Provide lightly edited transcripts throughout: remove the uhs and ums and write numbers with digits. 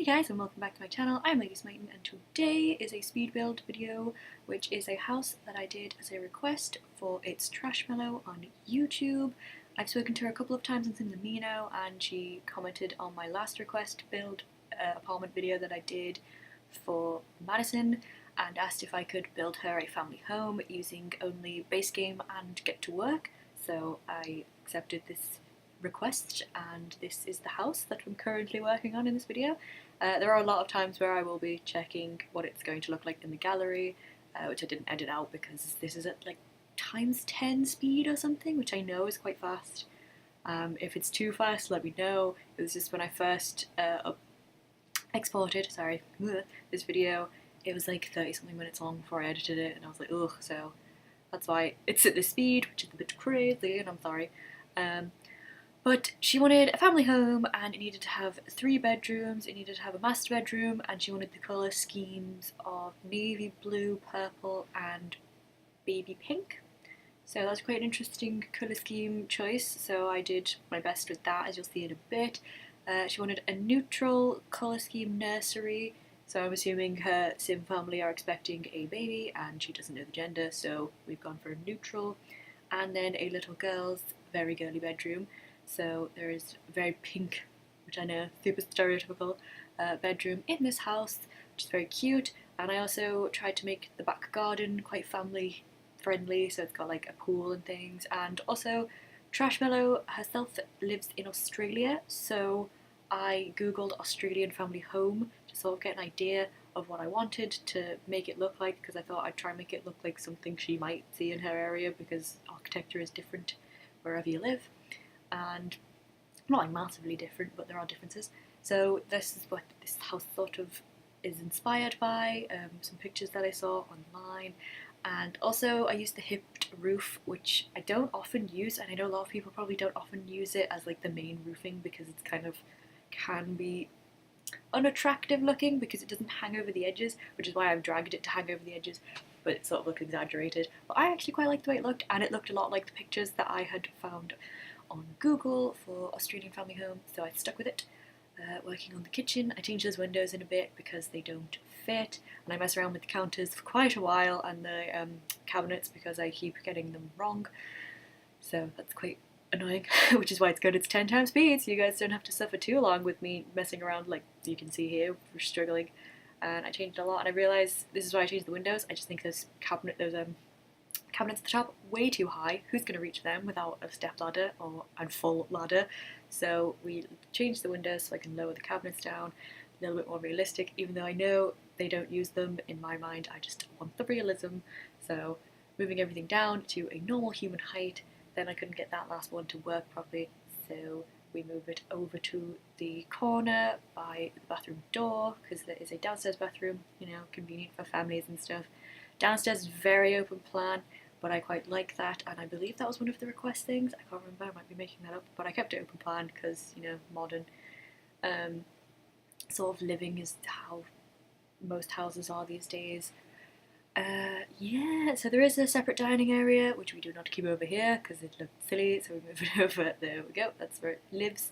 guys, and welcome back to my channel. I'm LadySmitan, and today is a speed build video, which is a house that I did as a request for its Trashmellow on YouTube. I've spoken to her a couple of times on SimsAmino, and she commented on my last request build apartment video that I did for Madison, and asked if I could build her a family home using only base game and get to work. So I accepted this request, and this is the house that I'm currently working on in this video. There are a lot of times where I will be checking what it's going to look like in the gallery, which I didn't edit out because this is at like ×10 speed or something, which I know is quite fast. If it's too fast, let me know. It was just when I first exported, this video, it was like 30 something minutes long before I edited it, and I was like, ugh, so that's why it's at this speed, which is a bit crazy, and I'm sorry. But she wanted a family home, and it needed to have 3 bedrooms, it needed to have a master bedroom, and she wanted the colour schemes of navy blue, purple and baby pink. So that's quite an interesting colour scheme choice, so I did my best with that, as you'll see in a bit. She wanted a neutral colour scheme nursery, so I'm assuming her sim family are expecting a baby and she doesn't know the gender, so we've gone for a neutral. And then a little girl's very girly bedroom. So there is a very pink, which I know, super stereotypical bedroom in this house, which is very cute. And I also tried to make the back garden quite family friendly, so it's got like a pool and things. And also, Trashmellow herself lives in Australia, so I googled Australian family home to sort of get an idea of what I wanted to make it look like, because I thought I'd try and make it look like something she might see in her area, because architecture is different wherever you live. And not like massively different, but there are differences. So this is what this house sort of is inspired by, some pictures that I saw online. And also I used the hipped roof, which I don't often use, and I know a lot of people probably don't often use it as like the main roofing, because it's kind of can be unattractive looking because it doesn't hang over the edges, which is why I've dragged it to hang over the edges, but it sort of looks exaggerated. But I actually quite liked the way it looked, and it looked a lot like the pictures that I had found on Google for Australian family home, so I stuck with it. Working on the kitchen, I changed those windows in a bit because they don't fit, and I mess around with the counters for quite a while, and the cabinets, because I keep getting them wrong, so that's quite annoying. Which is why it's good it's 10 times speed, so you guys don't have to suffer too long with me messing around, like you can see here, we're struggling. And I changed a lot, and I realised this is why I changed the windows. I just think those cabinets at the top way too high. Who's going to reach them without a step ladder or a full ladder? So we changed the windows so I can lower the cabinets down, a little bit more realistic, even though I know they don't use them. In my mind, I just want the realism. So moving everything down to a normal human height. Then I couldn't get that last one to work properly, so we move it over to the corner by the bathroom door, because there is a downstairs bathroom, you know, convenient for families and stuff. Downstairs is very open plan, but I quite like that, and I believe that was one of the request things. I can't remember, I might be making that up, but I kept it open plan because, you know, modern sort of living is how most houses are these days. Yeah, so there is a separate dining area, which we do not keep over here because it looked silly, so we move it over. There we go, that's where it lives.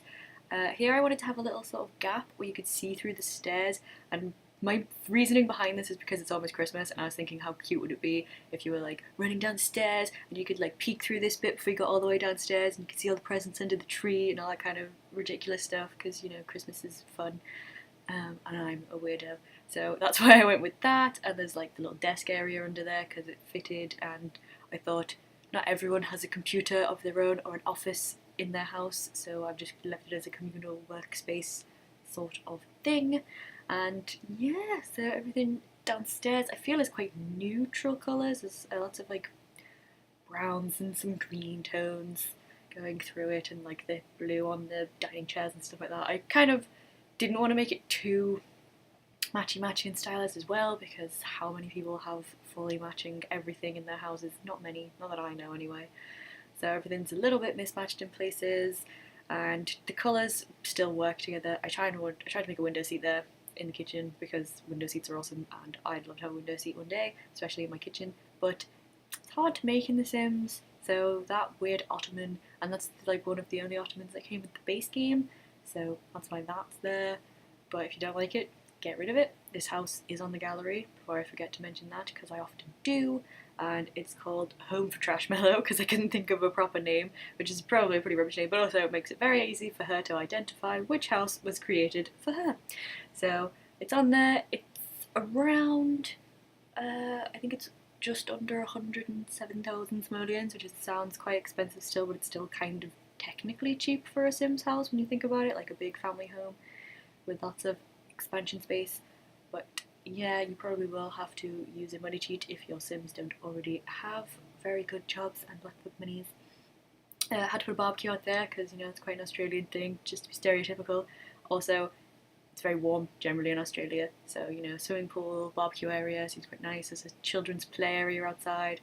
Here I wanted to have a little sort of gap where you could see through the stairs, and my reasoning behind this is because it's almost Christmas, and I was thinking how cute would it be if you were like running downstairs and you could like peek through this bit before you got all the way downstairs, and you could see all the presents under the tree and all that kind of ridiculous stuff, because, you know, Christmas is fun. And I'm a weirdo, so that's why I went with that. And there's like the little desk area under there because it fitted, and I thought not everyone has a computer of their own or an office in their house, so I've just left it as a communal workspace sort of thing. And yeah, so everything downstairs I feel is quite neutral colours. There's lots of like browns and some green tones going through it, and like the blue on the dining chairs and stuff like that. I kind of didn't want to make it too matchy-matchy and stylized as well, because how many people have fully matching everything in their houses? Not many, not that I know anyway. So everything's a little bit mismatched in places, and the colours still work together. I tried to make a window seat there in the kitchen because window seats are awesome, and I'd love to have a window seat one day, especially in my kitchen, but it's hard to make in The Sims. So that weird ottoman, and that's like one of the only ottomans that came with the base game, so that's why that's there. but if you don't like it, get rid of it. This house is on the gallery, before I forget to mention that, because I often do, and it's called Home for Trashmellow, because I couldn't think of a proper name, which is probably a pretty rubbish name, but also it makes it very easy for her to identify which house was created for her. So it's on there. It's around, I think it's just under 107,000 simoleons, which sounds quite expensive still, but it's still kind of technically cheap for a Sims house when you think about it, like a big family home with lots of expansion space. But yeah, you probably will have to use a money cheat if your Sims don't already have very good jobs and lots of monies. I had to put a barbecue out there because, you know, it's quite an Australian thing, just to be stereotypical. Also, it's very warm generally in Australia, so, you know, swimming pool, barbecue area seems quite nice. There's a children's play area outside,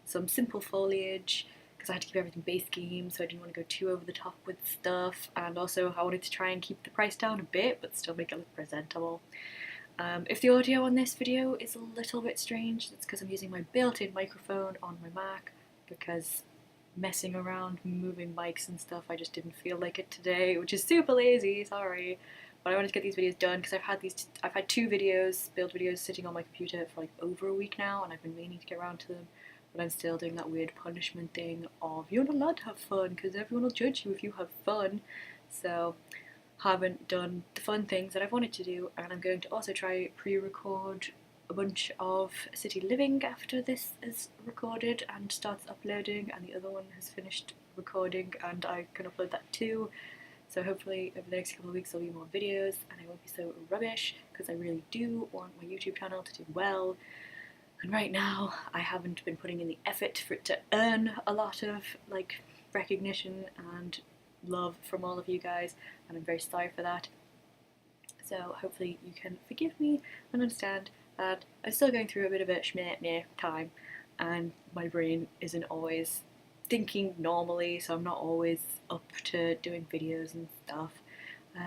some simple foliage, because I had to keep everything base game, so I didn't want to go too over the top with stuff, and also I wanted to try and keep the price down a bit, but still make it look presentable. If the audio on this video is a little bit strange, it's because I'm using my built-in microphone on my Mac, because messing around, moving mics and stuff, I just didn't feel like it today, which is super lazy, sorry. But I wanted to get these videos done because I've had 2 videos, build videos, sitting on my computer for like over a week now, and I've been meaning to get around to them, but I'm still doing that weird punishment thing of you're not allowed to have fun because everyone will judge you if you have fun. So haven't done the fun things that I've wanted to do, and I'm going to also try pre-record a bunch of city living after this is recorded and starts uploading, and the other one has finished recording and I can upload that too. So hopefully over the next couple of weeks there'll be more videos and I won't be so rubbish, because I really do want my YouTube channel to do well. And right now I haven't been putting in the effort for it to earn a lot of like recognition and love from all of you guys, and I'm very sorry for that. So hopefully you can forgive me and understand that I'm still going through a bit of a shmeh time, and my brain isn't always thinking normally, so I'm not always up to doing videos and stuff.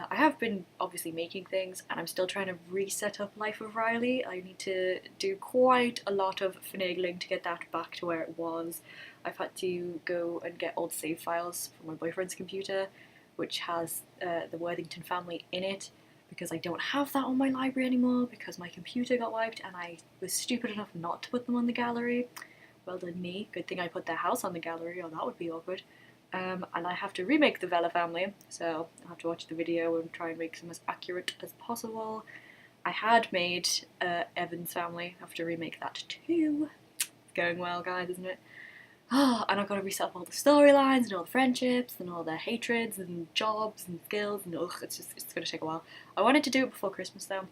I have been obviously making things, and I'm still trying to reset up Life of Riley. I need to do quite a lot of finagling to get that back to where it was. I've had to go and get old save files from my boyfriend's computer, which has the Worthington family in it, because I don't have that on my library anymore because my computer got wiped and I was stupid enough not to put them on the gallery. Well done me. Good thing I put their house on the gallery, or that would be awkward. And I have to remake the Vela family, so I'll have to watch the video and try and make them as accurate as possible. I had made Evan's family, I have to remake that too. It's going well, guys, isn't it? Oh, and I've got to reset up all the storylines and all the friendships and all the hatreds and jobs and skills, and ugh, it's going to take a while. I wanted to do it before Christmas though,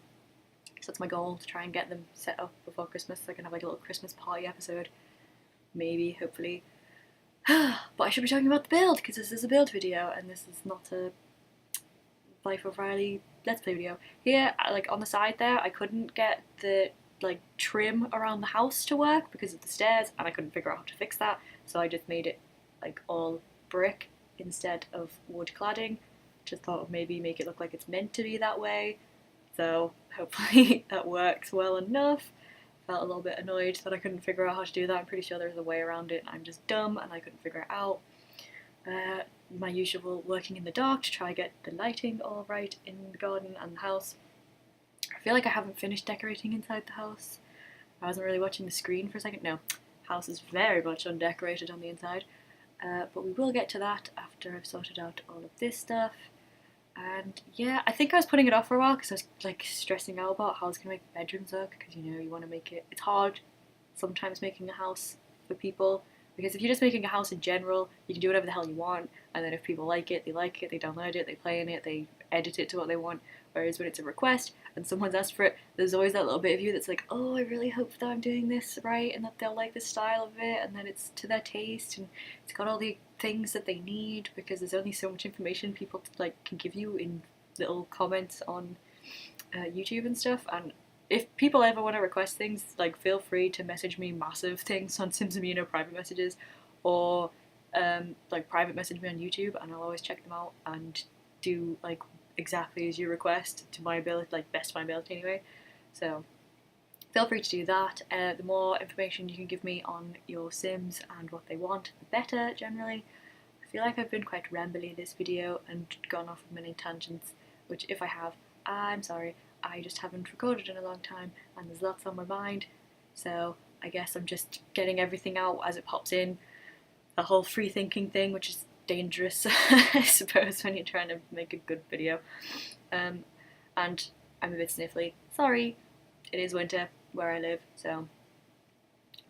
so that's my goal, to try and get them set up before Christmas so I can have like a little Christmas party episode. Maybe, hopefully. But I should be talking about the build, because this is a build video and this is not a Life of Riley Let's Play video. Here, like on the side there, I couldn't get the like trim around the house to work because of the stairs, and I couldn't figure out how to fix that, so I just made it like all brick instead of wood cladding. Just thought of maybe make it look like it's meant to be that way, so hopefully that works well enough. Felt a little bit annoyed that I couldn't figure out how to do that. I'm pretty sure there's a way around it, I'm just dumb and I couldn't figure it out. My usual working in the dark to try and get the lighting all right in the garden and the house. I feel like I haven't finished decorating inside the house. I wasn't really watching the screen for a second. No, house is very much undecorated on the inside, but we will get to that after I've sorted out all of this stuff. And yeah, I think I was putting it off for a while because I was like stressing out about how I was going to make the bedrooms look, because you know, you want to make it, it's hard sometimes making a house for people, because if you're just making a house in general, you can do whatever the hell you want, and then if people like it, they download it, they play in it, they edit it to what they want. Whereas when it's a request and someone's asked for it, there's always that little bit of you that's like, oh, I really hope that I'm doing this right and that they'll like the style of it and that it's to their taste and it's got all the things that they need, because there's only so much information people like can give you in little comments on YouTube and stuff. And if people ever want to request things, like feel free to message me massive things on SimsAmino private messages, or like private message me on YouTube, and I'll always check them out and do like exactly as you request, to my ability, like best of my ability anyway. So feel free to do that. The more information you can give me on your Sims and what they want, the better generally. I feel like I've been quite rambly this video and gone off on many tangents, which if I have, I'm sorry, I just haven't recorded in a long time and there's lots on my mind, so I guess I'm just getting everything out as it pops in. The whole free thinking thing, which is dangerous, I suppose, when you're trying to make a good video. And I'm a bit sniffly. Sorry, it is winter where I live, so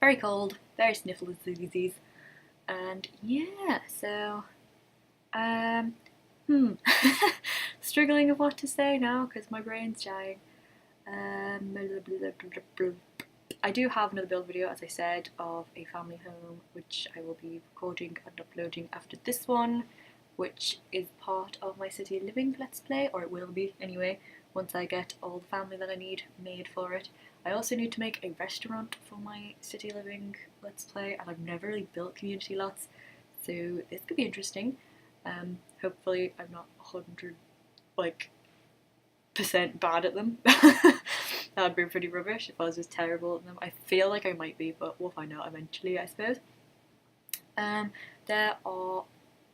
very cold, very sniffly. And yeah, so struggling of what to say now because my brain's dying. I do have another build video, as I said, of a family home, which I will be recording and uploading after this one, which is part of my city living let's play, or it will be anyway, once I get all the family that I need made for it. I also need to make a restaurant for my city living let's play, and I've never really built community lots, so this could be interesting. Hopefully I'm not 100% bad at them. That would be pretty rubbish if I was just terrible at them. I feel like I might be, but we'll find out eventually, I suppose. There are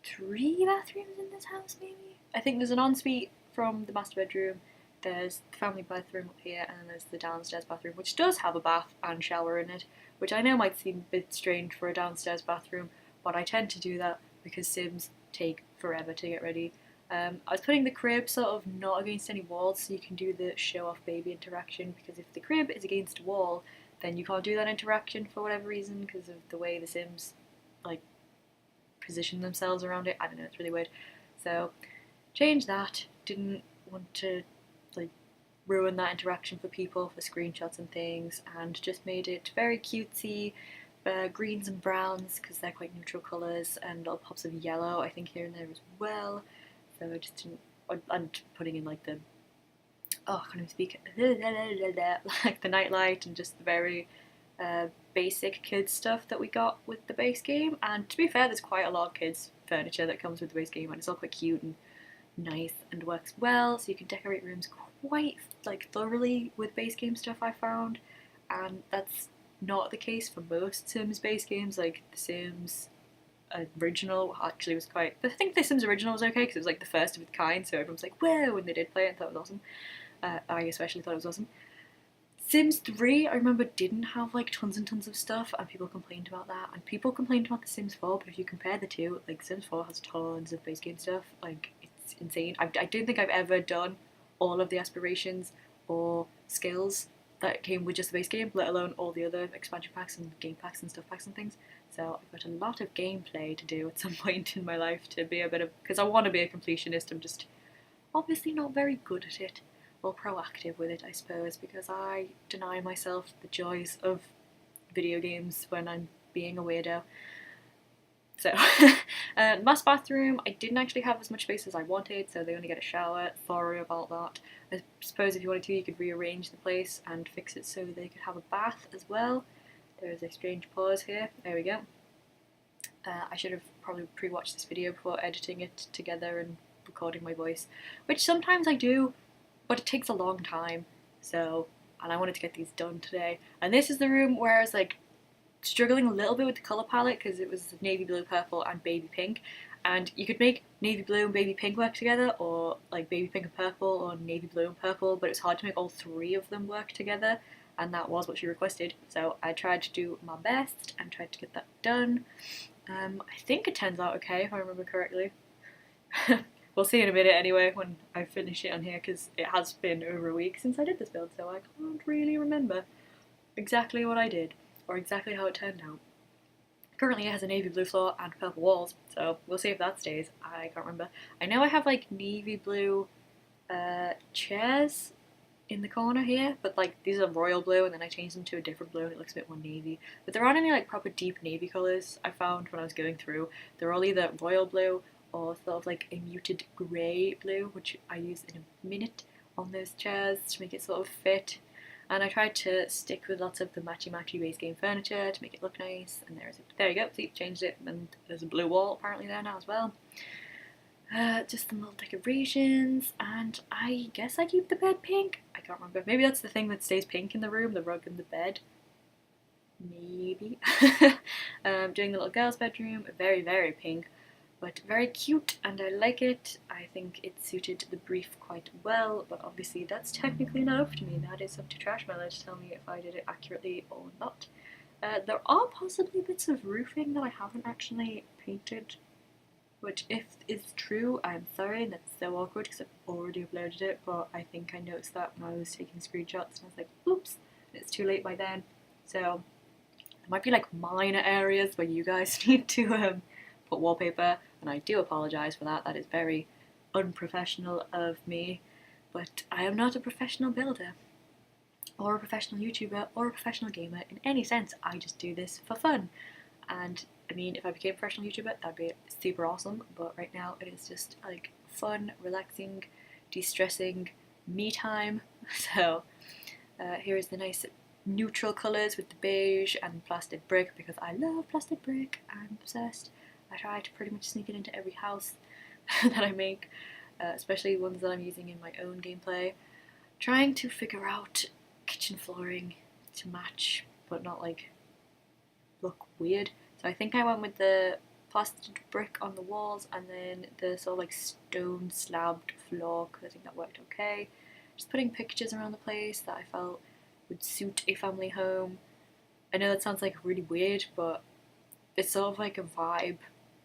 3 bathrooms in this house, maybe? I think there's an ensuite from the master bedroom, there's the family bathroom up here, and then there's the downstairs bathroom, which does have a bath and shower in it, which I know might seem a bit strange for a downstairs bathroom, but I tend to do that because Sims take forever to get ready. I was putting the crib sort of not against any walls so you can do the show off baby interaction, because if the crib is against a wall then you can't do that interaction for whatever reason because of the way the Sims like position themselves around it. I don't know, it's really weird. So change that, didn't want to like ruin that interaction for people for screenshots and things, and just made it very cutesy, greens and browns because they're quite neutral colours, and little pops of yellow I think here and there as well. So I just didn't, and putting in like the, oh I can't even speak, like the nightlight and just the very basic kids stuff that we got with the base game. And to be fair, there's quite a lot of kids furniture that comes with the base game, and it's all quite cute and nice and works well, so you can decorate rooms quite like thoroughly with base game stuff I found, and that's not the case for most Sims base games. Like the Sims original actually was quite, I think the Sims original was okay because it was like the first of its kind, so everyone was like whoa when they did play it and thought it was awesome. I especially thought it was awesome. Sims 3 I remember didn't have like tons and tons of stuff, and people complained about that, and people complained about the Sims 4, but if you compare the two, like Sims 4 has tons of base game stuff, like it's insane. I don't think I've ever done all of the aspirations or skills that came with just the base game, let alone all the other expansion packs and game packs and stuff packs and things. So I've got a lot of gameplay to do at some point in my life to be a bit of, because I want to be a completionist, I'm just obviously not very good at it, or proactive with it I suppose, because I deny myself the joys of video games when I'm being a weirdo. So, master bathroom, I didn't actually have as much space as I wanted, so they only get a shower. Sorry about that. I suppose if you wanted to, you could rearrange the place and fix it so they could have a bath as well. There is a strange pause here. There we go. I should have probably pre-watched this video before editing it together and recording my voice, which sometimes I do, but it takes a long time. So, and I wanted to get these done today. And this is the room where I was like struggling a little bit with the colour palette because it was navy blue, purple and baby pink, and you could make navy blue and baby pink work together, or like baby pink and purple, or navy blue and purple, but it's hard to make all 3 of them work together, and that was what she requested, so I tried to do my best and tried to get that done. I think it turns out okay if I remember correctly. We'll see in a minute anyway when I finish it on here, because it has been over a week since I did this build, so I can't really remember exactly what I did or exactly how it turned out. Currently it has a navy blue floor and purple walls, so we'll see if that stays. I can't remember. I know I have like navy blue chairs in the corner here, but like these are royal blue and then I changed them to a different blue and it looks a bit more navy. But there aren't any like proper deep navy colours I found when I was going through. They're all either royal blue or sort of like a muted grey blue, which I use in a minute on those chairs to make it sort of fit. And I tried to stick with lots of the matchy-matchy base game furniture to make it look nice, and there you go, see, changed it, and there's a blue wall apparently there now as well. Just some little decorations, and I guess I keep the bed pink? I can't remember, maybe that's the thing that stays pink in the room, the rug and the bed. Maybe. Doing the little girl's bedroom, very, very pink, but very cute and I like it. I think it suited the brief quite well, but obviously that's technically not up to me. That is up to Trashmellow to tell me if I did it accurately or not. There are possibly bits of roofing that I haven't actually painted, which if it's true, I'm sorry, that's so awkward because I've already uploaded it, but I think I noticed that when I was taking screenshots and I was like, oops, it's too late by then. So there might be like minor areas where you guys need to put wallpaper, and I do apologise for that. That is very unprofessional of me, but I am not a professional builder or a professional YouTuber or a professional gamer in any sense. I just do this for fun, and I mean, if I became a professional YouTuber, that'd be super awesome, but right now it is just like fun, relaxing, de-stressing me time. So here is the nice neutral colours with the beige and plastic brick, because I love plastic brick. I'm obsessed. I try to pretty much sneak it into every house that I make, especially ones that I'm using in my own gameplay. Trying to figure out kitchen flooring to match, but not like look weird. So I think I went with the plastered brick on the walls and then the sort of like stone slabbed floor, because I think that worked okay. Just putting pictures around the place that I felt would suit a family home. I know that sounds like really weird, but it's sort of like a vibe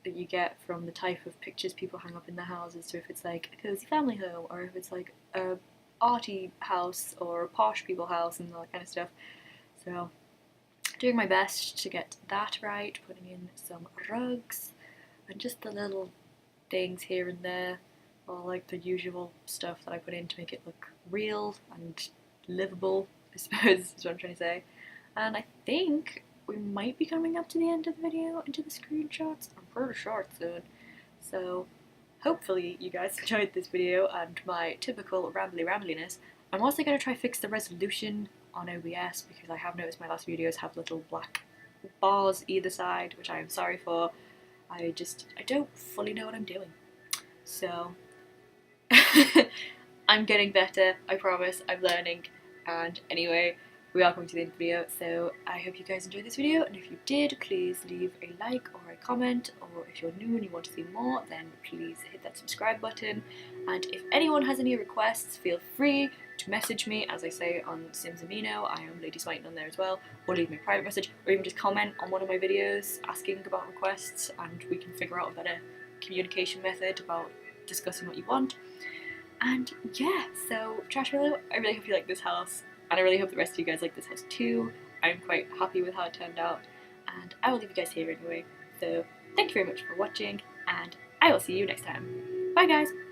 that you get from the type of pictures people hang up in their houses. So if it's like a cozy family home, or if it's like a arty house or a posh people house and all that kind of stuff. So doing my best to get that right, putting in some rugs and just the little things here and there, all like the usual stuff that I put in to make it look real and livable, I suppose is what I'm trying to say. And I think we might be coming up to the end of the video into the screenshots. I'm pretty sure it's soon. So hopefully you guys enjoyed this video and my typical rambliness. I'm also going to try fix the resolution on OBS, because I have noticed my last videos have little black bars either side, which I am sorry for. I don't fully know what I'm doing. So I'm getting better, I promise. I'm learning. And anyway, we are coming to the end of the video, so I hope you guys enjoyed this video, and if you did, please leave a like or a comment, or if you're new and you want to see more, then please hit that subscribe button. And if anyone has any requests, feel free to message me, as I say, on SimsAmino. I am LadySmitan on there as well, or leave me a private message, or even just comment on one of my videos asking about requests, and we can figure out a better communication method about discussing what you want. And yeah, so Trashmellow, I really hope you like this house, and I really hope the rest of you guys like this house too. I'm quite happy with how it turned out, and I will leave you guys here anyway. So thank you very much for watching, and I will see you next time. Bye guys!